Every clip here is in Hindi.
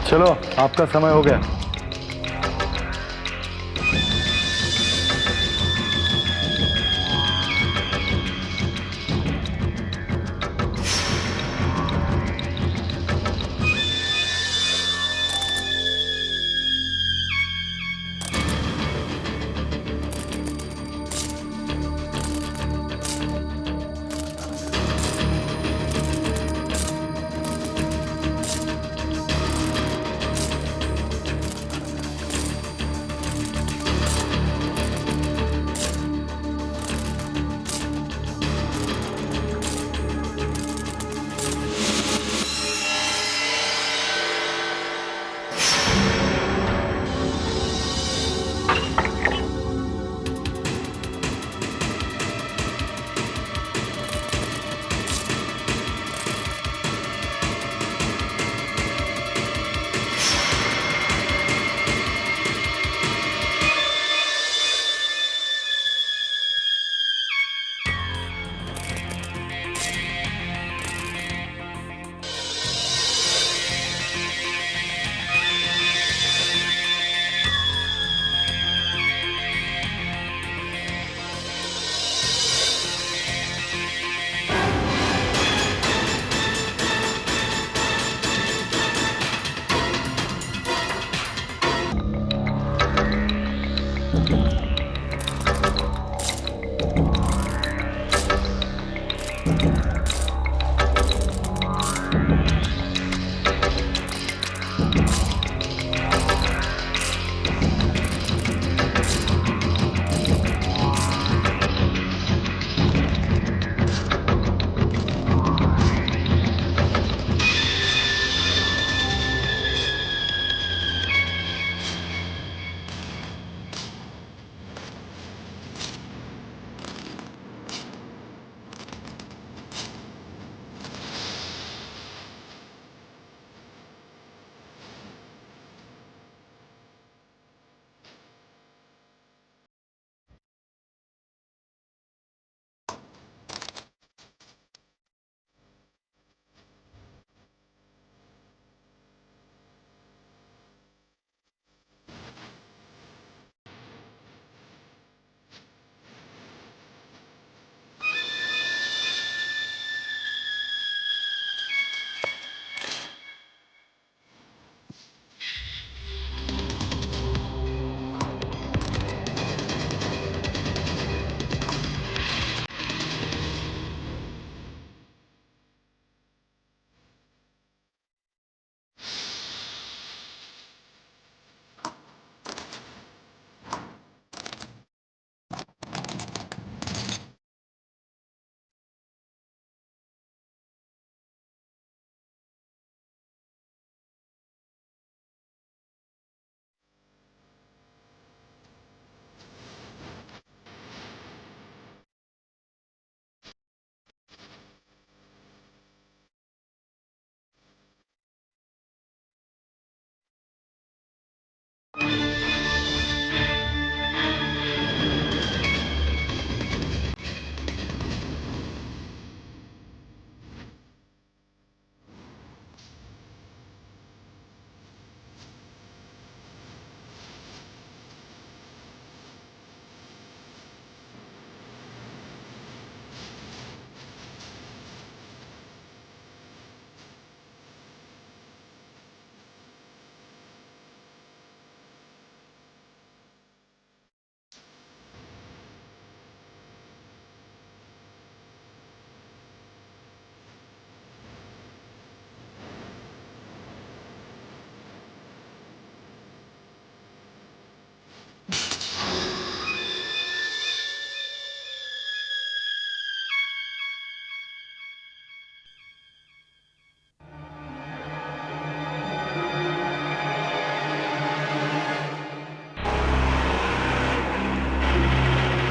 चलो, आपका समय हो गया।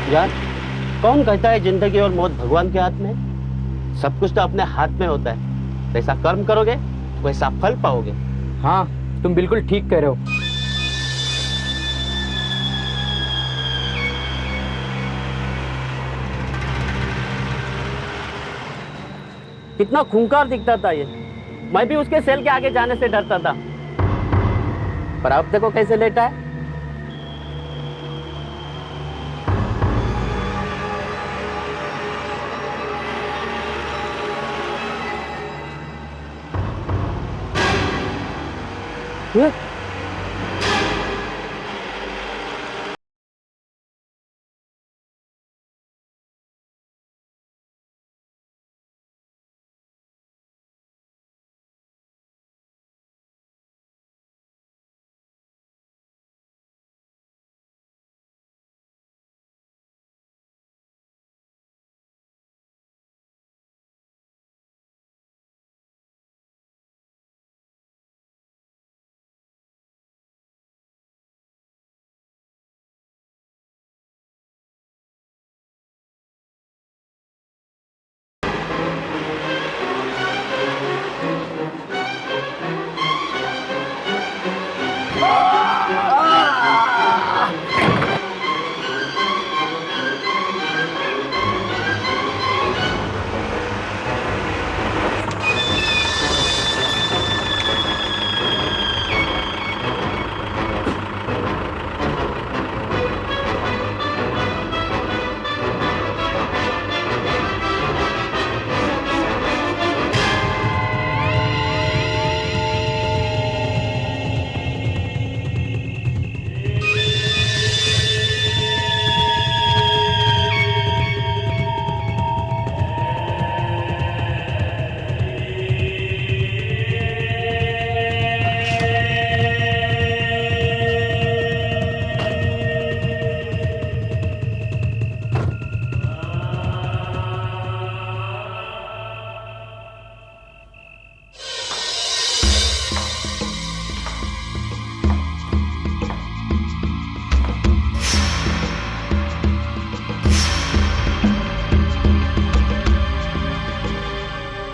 यार, कौन कहता है जिंदगी और मौत भगवान के हाथ में है? सब कुछ तो अपने हाथ में होता है। जैसा कर्म करोगे वैसा फल पाओगे। हाँ, तुम बिल्कुल ठीक कह रहे हो। कितना खूंखार दिखता था ये। मैं भी उसके सेल के आगे जाने से डरता था। पर अब देखो कैसे लेटा है। ये?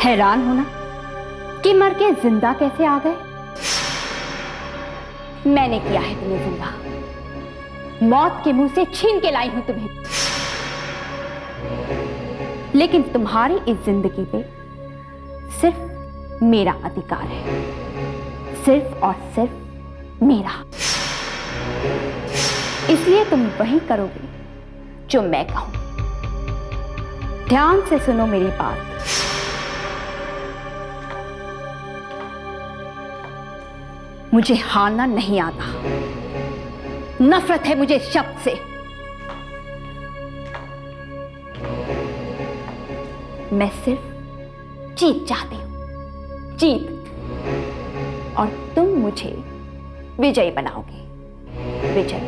हैरान होना कि मर के जिंदा कैसे आ गए। मैंने किया है तुम्हें जिंदा, मौत के मुंह से छीन के लाई हूं तुम्हें। लेकिन तुम्हारी इस जिंदगी पे सिर्फ मेरा अधिकार है, सिर्फ और सिर्फ मेरा। इसलिए तुम वही करोगे जो मैं कहूं। ध्यान से सुनो मेरी बात। मुझे हारना नहीं आता, नफरत है मुझे शब्द से। मैं सिर्फ जीत चाहती हूं, जीत। और तुम मुझे विजयी बनाओगे, विजय।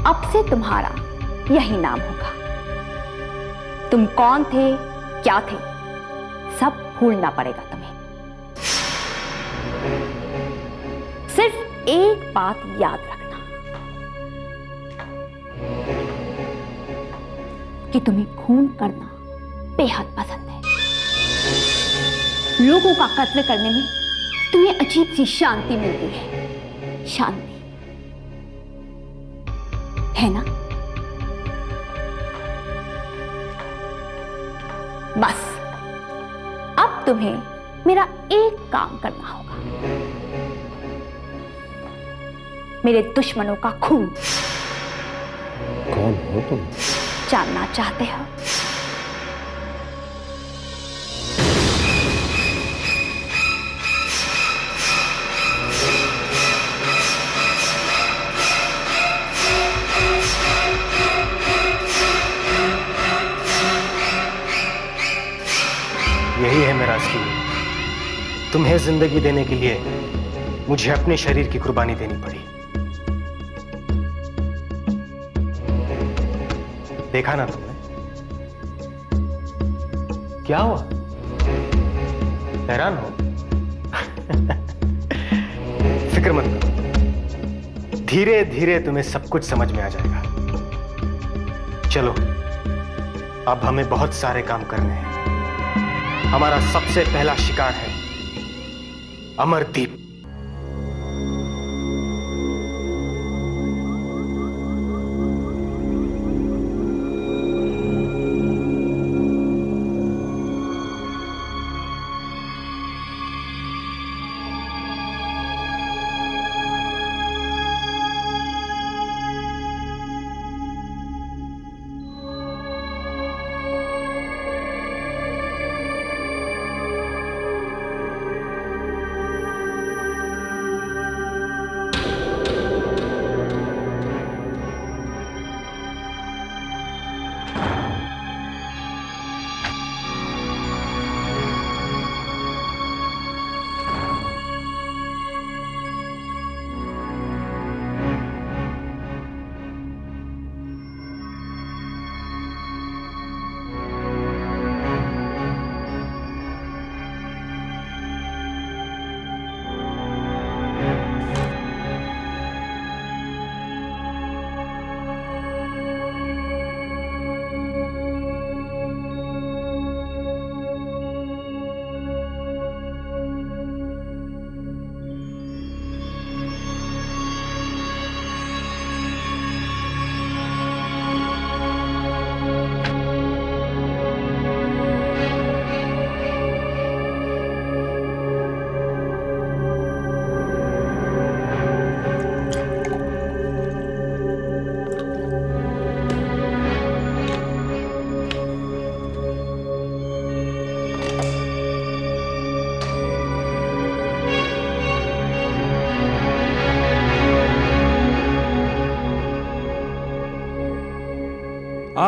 अब से तुम्हारा यही नाम होगा। तुम कौन थे, क्या थे, सब भूलना पड़ेगा तुम्हें। सिर्फ एक बात याद रखना कि तुम्हें खून करना बेहद पसंद है। लोगों का कत्ल करने में तुम्हें अजीब सी शांति मिलती है, शांति, है ना? बस अब तुम्हें मेरा एक काम करना होगा। मेरे दुश्मनों का खून। कौन हो तुम? जानना चाहते हो? यही है मेरा असली। तुम्हें जिंदगी देने के लिए मुझे अपने शरीर की कुर्बानी देनी पड़ी। देखा ना तुमने? क्या हुआ? हैरान हो? फिक्र मत करो, धीरे धीरे तुम्हें सब कुछ समझ में आ जाएगा। चलो, अब हमें बहुत सारे काम करने हैं। हमारा सबसे पहला शिकार है अमरदीप।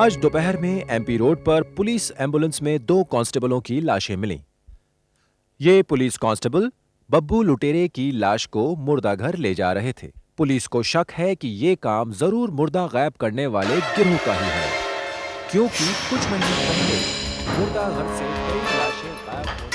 आज दोपहर में एमपी रोड पर पुलिस एम्बुलेंस में 2 कांस्टेबलों की लाशें मिलीं। ये पुलिस कांस्टेबल बब्बू लुटेरे की लाश को मुर्दाघर ले जा रहे थे। पुलिस को शक है कि ये काम जरूर मुर्दा गायब करने वाले गिरोह का ही है, क्योंकि कुछ महीने पहले मुर्दाघर से कई लाशें गायब होने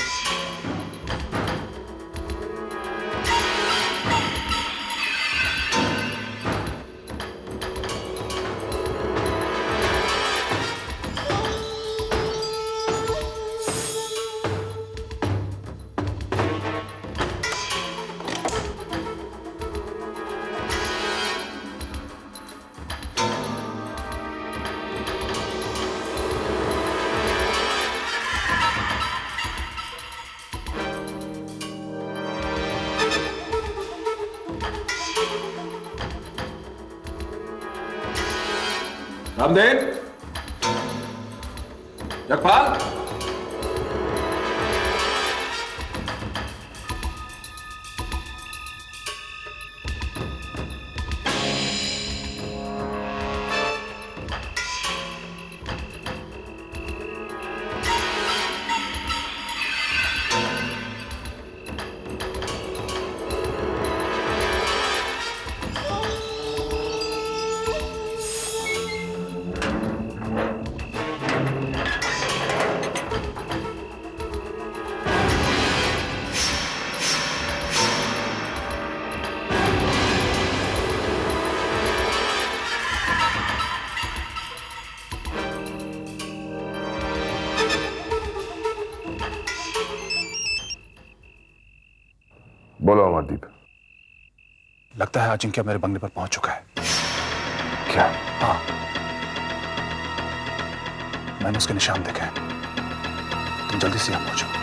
रामदेव, जगपाल, बोलो अमरदीप। लगता है अजिंक्य मेरे बंगले पर पहुंच चुका है। क्या? हाँ, मैंने उसके निशान देखे हैं। तुम जल्दी से यहां पहुंचो।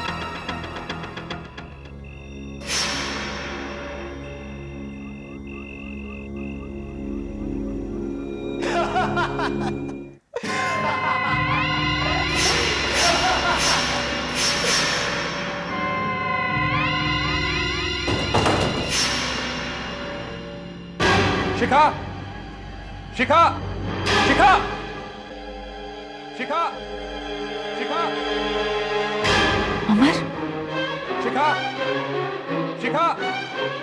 शिखा, शिखा, शिखा, शिखा, शिखा, अमर, शिखा, शिखा,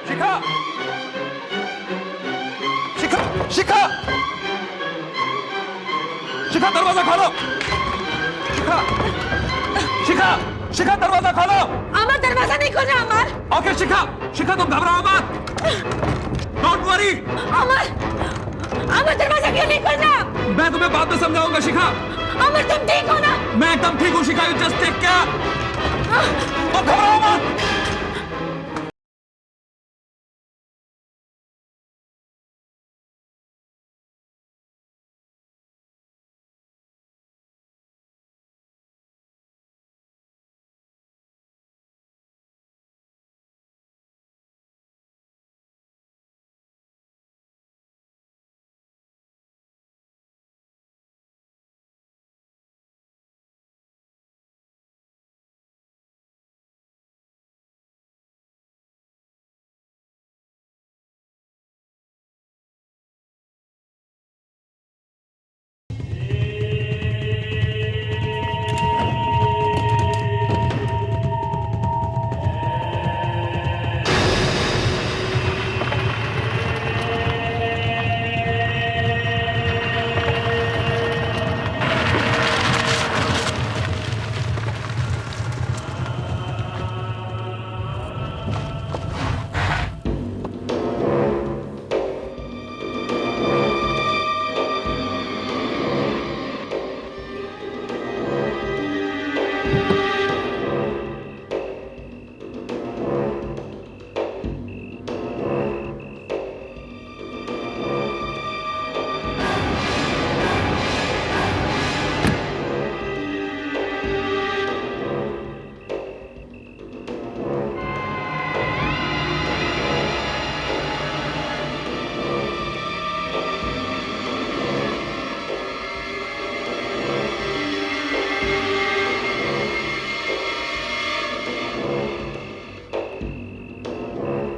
शिखा, शिखा, शिखा, शिखा, दरवाजा खोलो। शिखा, शिखा, शिखा, दरवाजा खोलो। अमर, दरवाजा नहीं खोल रहा। अमर, ओके शिखा, शिखा तुम घबराओ मत। Don't worry. अमर, अमर, दरवाजा क्यों नहीं खोल रहा? मैं तुम्हें बाद में समझाऊंगा शिखा। अमर, तुम ठीक हो ना? मैं एकदम ठीक हूँ शिखा, यू जस्ट टेक केयर। तुम घबराओ मत।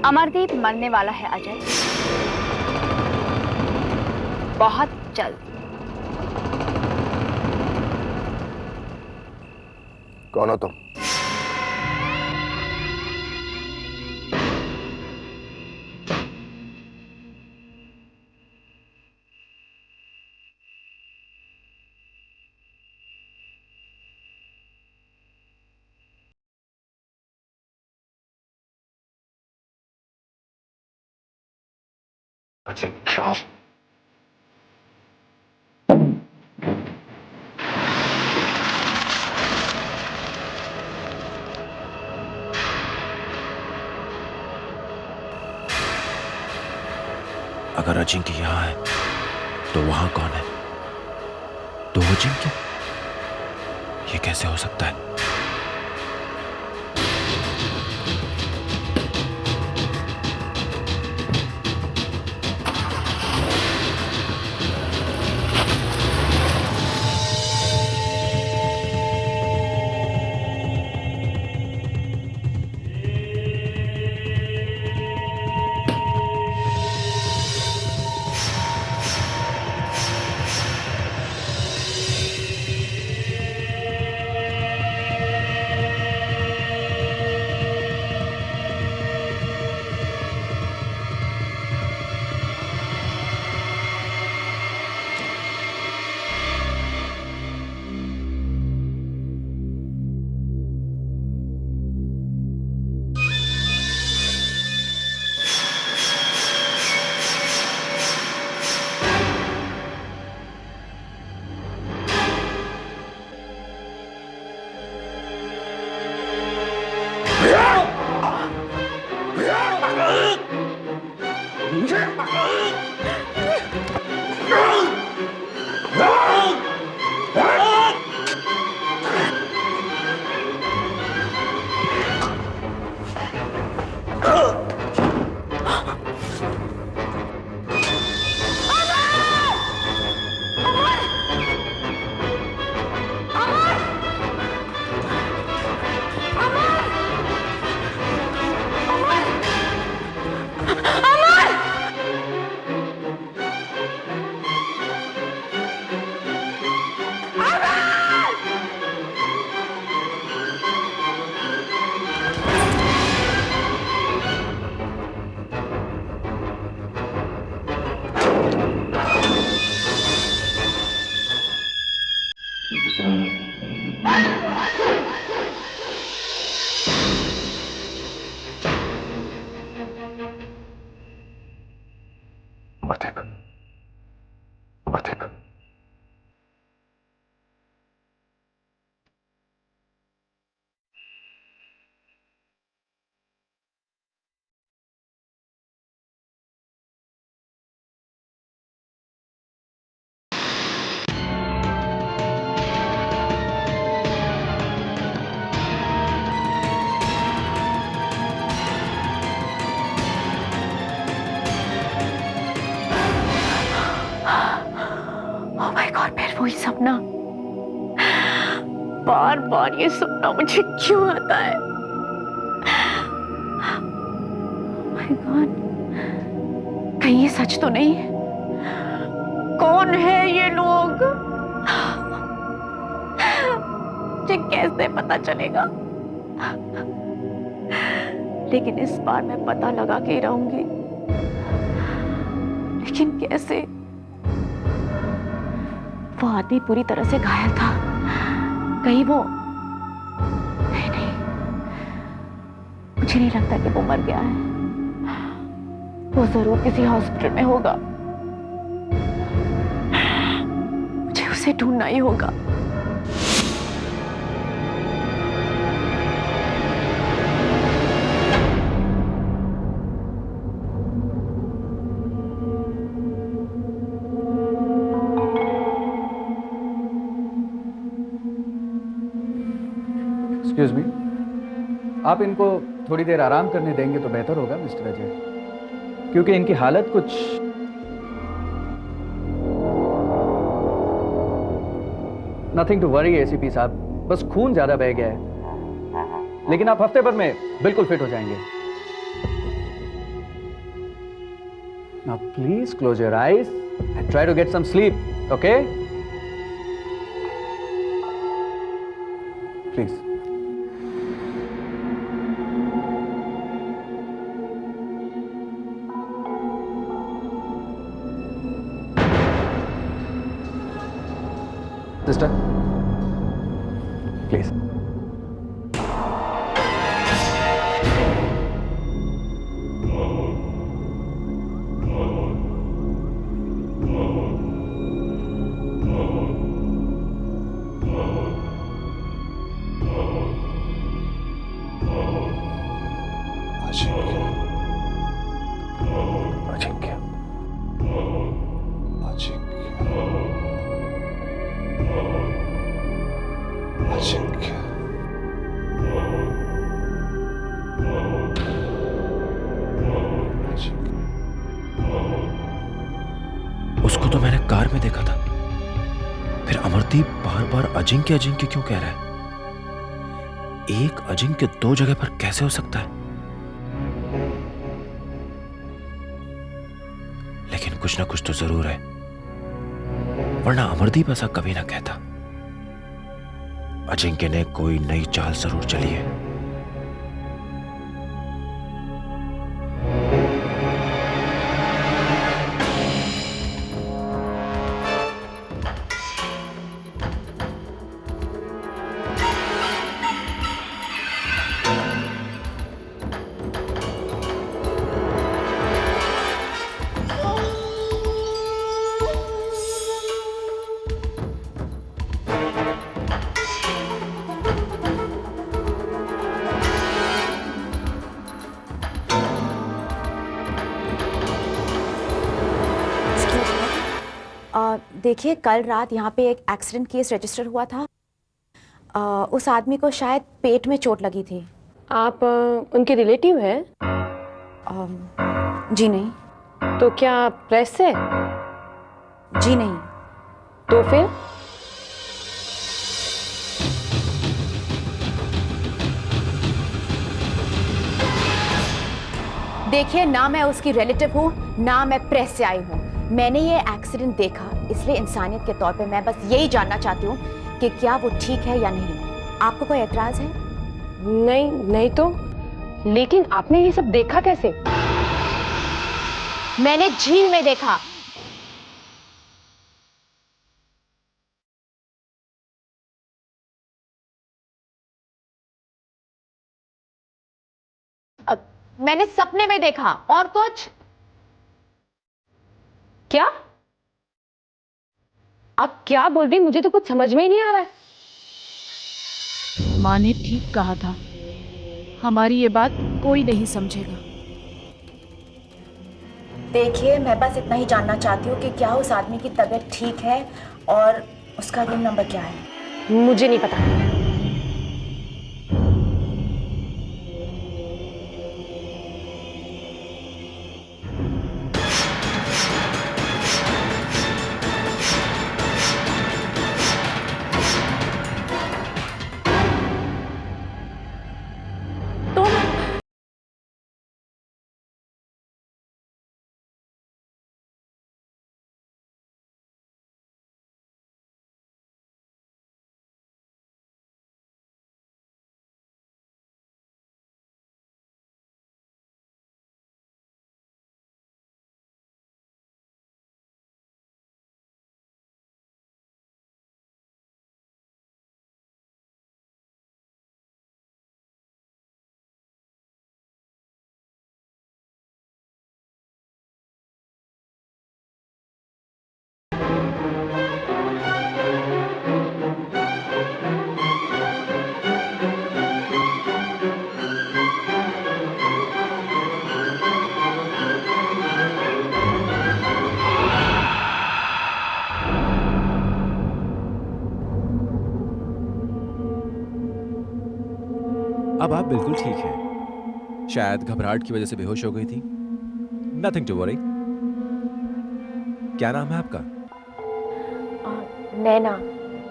अमरदीप मरने वाला है अजय, बहुत जल्द। कौन हो तुम? अच्छा क्या? अगर अजिंक्य यहां है तो वहां कौन है? तो अजिंक्य, ये कैसे हो सकता है? Amardeep, Amardeep, oh my God, फिर वही सपना। बार बार ये सपना मुझे क्यों आता है? माय गॉड, कहीं ये सच तो नहीं? कौन है ये लोग? मुझे कैसे पता चलेगा? लेकिन इस बार मैं पता लगा के ही रहूंगी। लेकिन कैसे? वो आदमी पूरी तरह से घायल था। कहीं वो नहीं, नहीं, मुझे नहीं लगता कि वो मर गया है। वो जरूर किसी हॉस्पिटल में होगा। मुझे उसे ढूंढना ही होगा। एक्सक्यूज मी, आप इनको थोड़ी देर आराम करने देंगे तो बेहतर होगा मिस्टर अजय, क्योंकि इनकी हालत कुछ नथिंग टू वरी एसीपी साहब, बस खून ज्यादा बह गया है, लेकिन आप हफ्ते भर में बिल्कुल फिट हो जाएंगे। Now please close your eyes and try to get some sleep, okay? Please. Sister please. Ajinkya, Ajinkya, उसको तो मैंने कार में देखा था, फिर अमरदीप बार बार अजिंक्य अजिंक्य क्यों कह रहा है? एक अजिंक्य दो जगह पर कैसे हो सकता है? लेकिन कुछ ना कुछ तो जरूर है, वरना अमरदीप ऐसा कभी ना कहता। अजिंक्य ने कोई नई चाल जरूर चली है। देखिए, कल रात यहाँ पे एक एक्सीडेंट केस रजिस्टर हुआ था। उस आदमी को शायद पेट में चोट लगी थी। आप उनके रिलेटिव हैं? जी नहीं। तो क्या प्रेस से? जी नहीं। तो फिर? देखिए, ना मैं उसकी रिलेटिव हूँ, ना मैं प्रेस से आई हूँ। मैंने ये एक्सीडेंट देखा, इसलिए इंसानियत के तौर पे मैं बस यही जानना चाहती हूँ कि क्या वो ठीक है या नहीं। आपको कोई एतराज है? नहीं, नहीं तो। लेकिन आपने ये सब देखा कैसे? मैंने झील में देखा। मैंने सपने में देखा और कुछ। क्या? आप क्या बोल रही? मुझे तो कुछ समझ में ही नहीं आ रहा है। माँ ने ठीक कहा था, हमारी ये बात कोई नहीं समझेगा। देखिए, मैं बस इतना ही जानना चाहती हूँ कि क्या उस आदमी की तबीयत ठीक है और उसका रूम नंबर क्या है। मुझे नहीं पता। अब आप बिल्कुल ठीक हैं। शायद घबराहट की वजह से बेहोश हो गई थी। Nothing to worry. क्या नाम है आपका? नैना।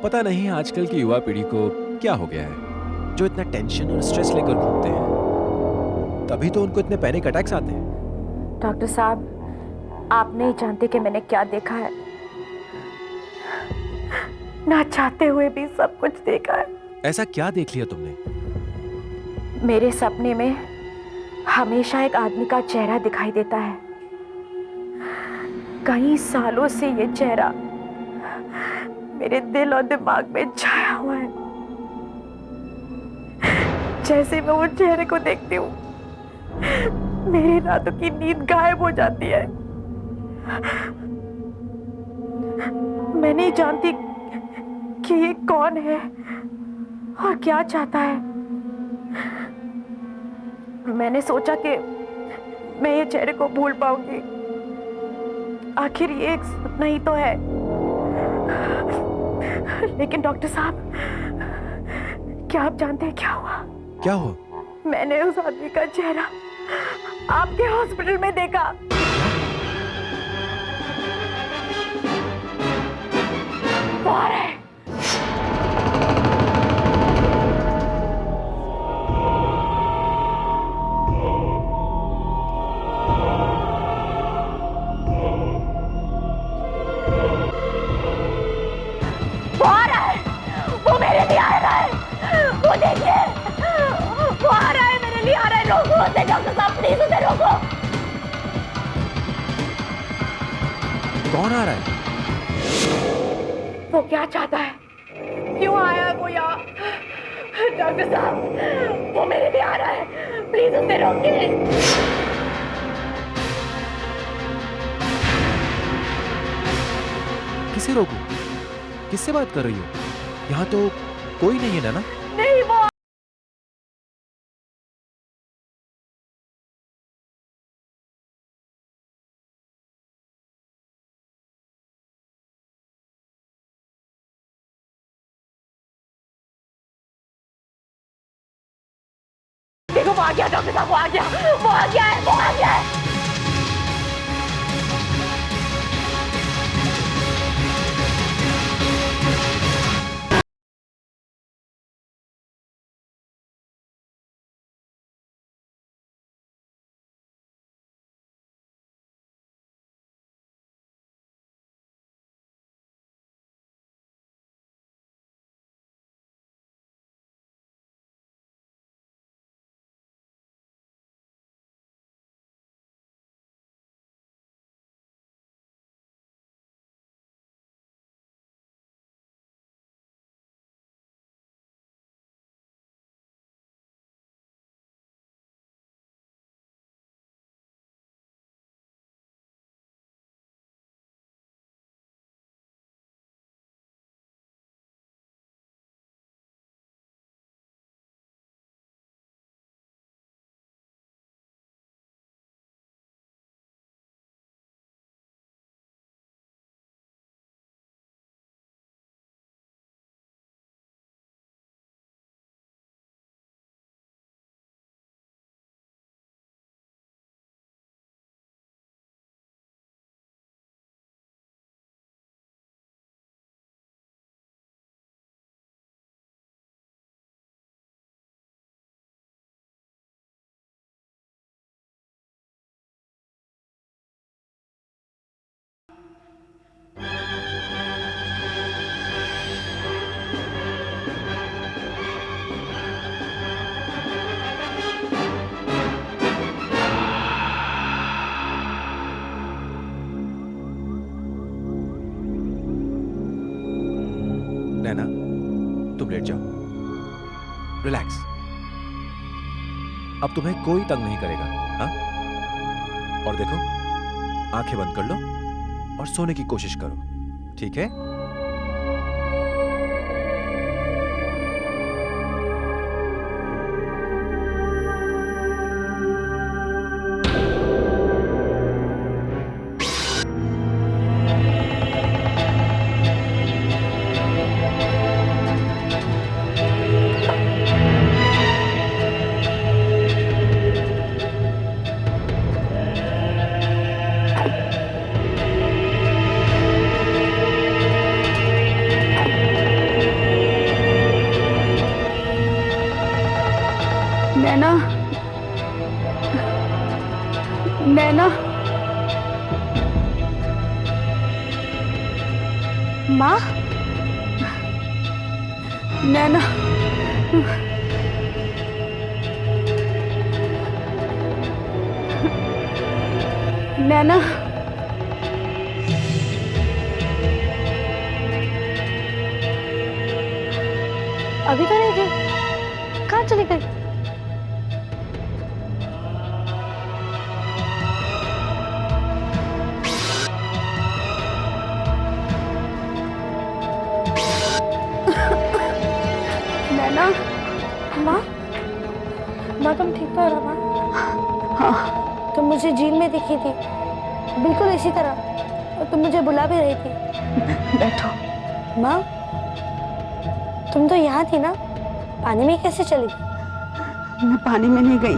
पता नहीं आजकल की युवा पीढ़ी को क्या हो गया है, जो इतना टेंशन और स्ट्रेस लेकर घूमते हैं, तभी तो उनको इतने पैनिक अटैक्स आते हैं। डॉक्टर साहब, आप नहीं जानते कि मैंने क्या देखा है। ना चाहते हुए भी सब कुछ देखा है। ऐसा क्या देख लिया तुमने? मेरे सपने में हमेशा एक आदमी का चेहरा दिखाई देता है। कई सालों से ये चेहरा मेरे दिल और दिमाग में छाया हुआ है। जैसे मैं वो चेहरे को देखती हूँ, मेरी रातों की नींद गायब हो जाती है। मैं नहीं जानती कि ये कौन है और क्या चाहता है। मैंने सोचा कि मैं ये चेहरे को भूल पाऊंगी, आखिर ये एक सपना ही तो है। लेकिन डॉक्टर साहब, क्या आप जानते हैं क्या हुआ? क्या हुआ? मैंने उस आदमी का चेहरा आपके हॉस्पिटल में देखा। वो आ रहा है। वो आ रहा है, वो मेरे लिए आ रहा है, वो देखिए, वो आ रहा है, मेरे लिए आ रहा है। रोको उसे डॉक्टर साहब, प्लीज उसे रोको। कौन आ रहा है? वो क्या चाहता है? क्यों आया है वो यहाँ? डॉक्टर साहब, वो मेरे लिए आ रहा है, प्लीज उसे रोकिए। किसे रोकूं? किससे बात कर रही हो? यहाँ तो कोई नहीं है ना? नहीं, वो देखो, वो आ गया डॉक्टर साहब, वो आ गया, वो आ गया है, वो आ गया है। नैना, तुम लेट जाओ, रिलैक्स। अब तुम्हें कोई तंग नहीं करेगा, हाँ? और देखो, आंखें बंद कर लो और सोने की कोशिश करो, ठीक है? नैना, नैना, माँ, नैना, नैना, अभी तो नहीं थी, कहाँ चली गई? नैना, माँ, माँ तुम ठीक तो हो रहा माँ? हाँ। तुम मुझे झील में दिखी थी, बिल्कुल इसी तरह, और तुम मुझे बुला भी रही थी। बैठो। माँ, तुम तो यहाँ थी ना, पानी में कैसे चली गई? मैं पानी में नहीं गई,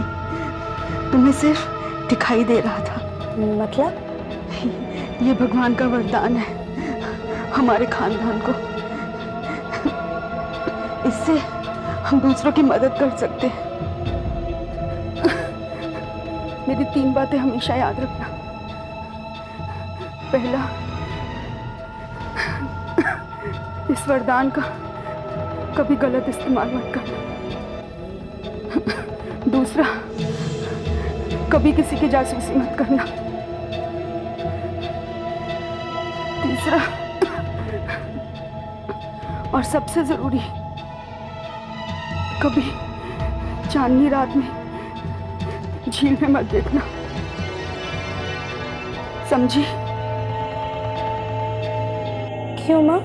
तुम्हें सिर्फ दिखाई दे रहा था। मतलब? ये भगवान का वरदान है हमारे खानदान को। इससे हम दूसरों की मदद कर सकते हैं। मेरी 3 बातें हमेशा याद रखना। पहला, इस वरदान का कभी गलत इस्तेमाल मत करना। दूसरा, कभी किसी की जासूसी मत करना। तीसरा और सबसे जरूरी, कभी चांदनी रात में झील में मत देखना, समझी? क्यों माँ?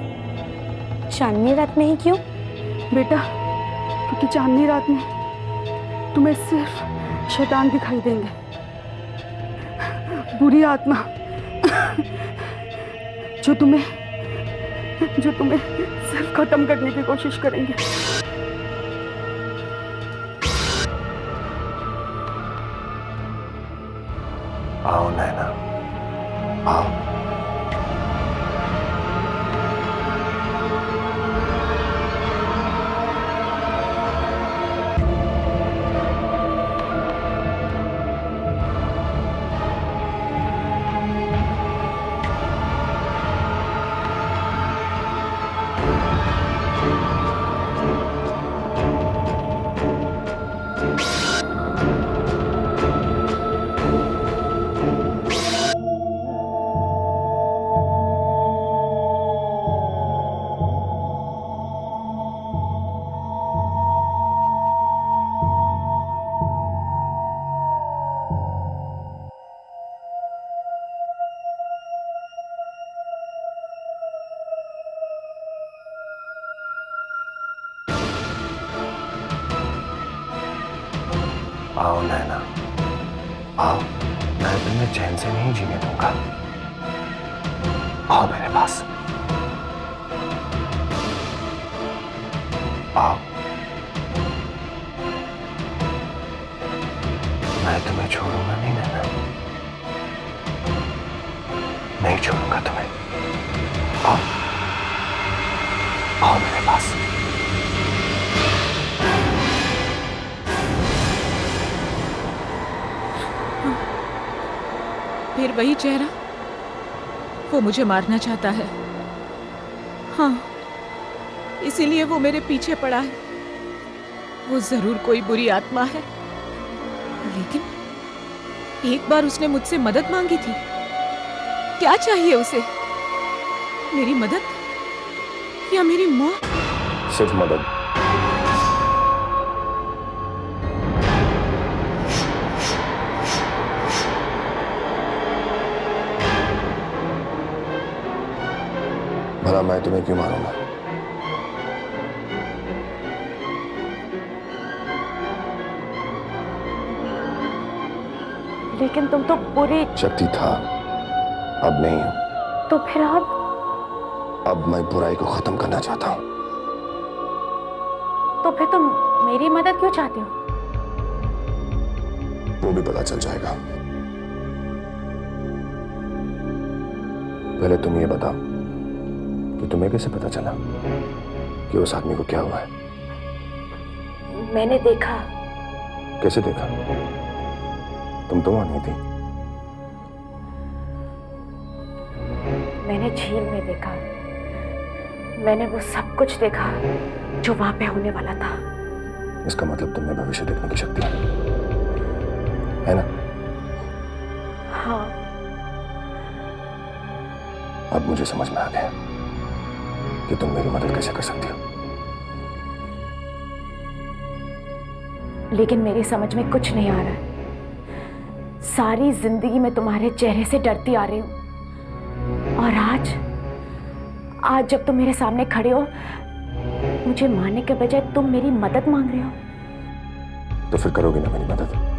चांदनी रात में ही क्यों? बेटा, क्योंकि चांदनी रात में तुम्हें सिर्फ शैतान दिखाई देंगे, बुरी आत्मा, जो तुम्हें सिर्फ खत्म करने की कोशिश करेंगे। आओ नैना, आओ। आओ नैना, आओ। मैं तुम्हें चैन से नहीं जीने दूंगा। आओ मेरे पास, आओ। मैं तुम्हें छोड़ूंगा नहीं नैना, नहीं छोड़ूंगा तुम्हें। आओ, आओ मेरे पास। फिर वही चेहरा, वो मुझे मारना चाहता है। हाँ, इसीलिए वो मेरे पीछे पड़ा है। वो जरूर कोई बुरी आत्मा है, लेकिन एक बार उसने मुझसे मदद मांगी थी। क्या चाहिए उसे? मेरी मदद या मेरी मौत? सिर्फ मदद। भला मैं तुम्हें क्यों मारूंगा? लेकिन तुम तो पूरी शक्ति था, अब नहीं हूं। तो फिर अब मैं बुराई को खत्म करना चाहता हूं। तो फिर तुम मेरी मदद क्यों चाहते हो? वो भी पता चल जाएगा। पहले तुम ये बताओ कि तुम्हें कैसे पता चला कि उस आदमी को क्या हुआ है? मैंने देखा। कैसे देखा? तुम तो वहां नहीं थी। मैंने झील में देखा। मैंने वो सब कुछ देखा जो वहां पे होने वाला था। इसका मतलब तुमने भविष्य देखने की शक्ति है ना? हाँ। अब मुझे समझ में आ गया कि तुम मेरी मदद कैसे कर सकती हो। लेकिन मेरी समझ में कुछ नहीं आ रहा है। सारी जिंदगी मैं तुम्हारे चेहरे से डरती आ रही हूं, और आज जब तुम मेरे सामने खड़े हो, मुझे मारने के बजाय तुम मेरी मदद मांग रहे हो। तो फिर करोगे ना मेरी मदद?